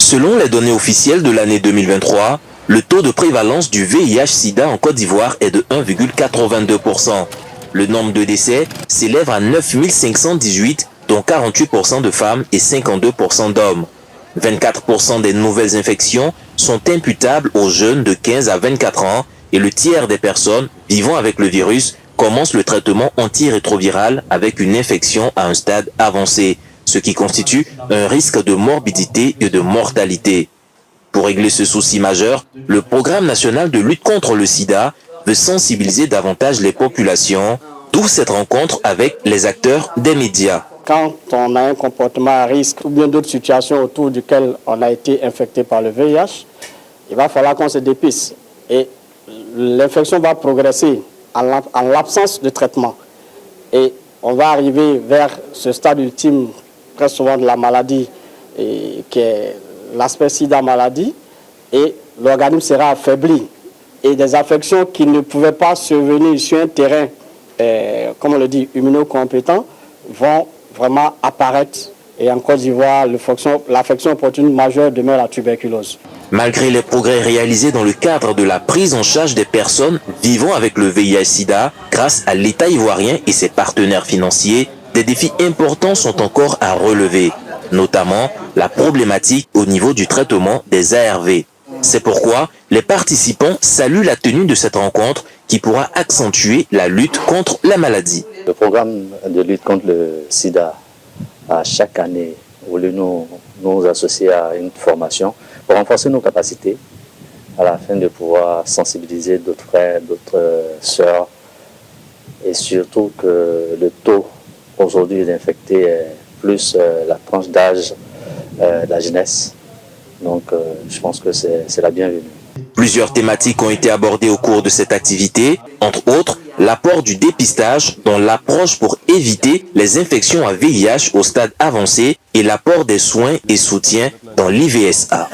Selon les données officielles de l'année 2023, le taux de prévalence du VIH-Sida en Côte d'Ivoire est de 1,82%. Le nombre de décès s'élève à 9 518, dont 48% de femmes et 52% d'hommes. 24% des nouvelles infections sont imputables aux jeunes de 15 à 24 ans et le tiers des personnes vivant avec le virus commencent le traitement antirétroviral avec une infection à un stade avancé, ce qui constitue un risque de morbidité et de mortalité. Pour régler ce souci majeur, le Programme national de lutte contre le sida veut sensibiliser davantage les populations, d'où cette rencontre avec les acteurs des médias. Quand on a un comportement à risque ou bien d'autres situations autour duquel on a été infecté par le VIH, il va falloir qu'on se dépiste. Et l'infection va progresser en l'absence de traitement. Et on va arriver vers ce stade ultime, très souvent de la maladie, qui est l'aspect sida maladie, et l'organisme sera affaibli. Et des affections qui ne pouvaient pas survenir sur un terrain, comme on le dit, immunocompétent, vont vraiment apparaître. Et en Côte d'Ivoire, l'affection opportune majeure demeure la tuberculose. Malgré les progrès réalisés dans le cadre de la prise en charge des personnes vivant avec le VIH-Sida, grâce à l'État ivoirien et ses partenaires financiers, des défis importants sont encore à relever, notamment la problématique au niveau du traitement des ARV. C'est pourquoi les participants saluent la tenue de cette rencontre qui pourra accentuer la lutte contre la maladie. Le programme de lutte contre le sida a chaque année voulu nous associer à une formation pour renforcer nos capacités à la fin de pouvoir sensibiliser d'autres frères, d'autres sœurs et surtout que le taux aujourd'hui d'infectés est plus la tranche d'âge de la jeunesse. Donc je pense que c'est la bienvenue. Plusieurs thématiques ont été abordées au cours de cette activité, entre autres l'apport du dépistage dans l'approche pour éviter les infections à VIH au stade avancé et l'apport des soins et soutiens dans l'IVSA.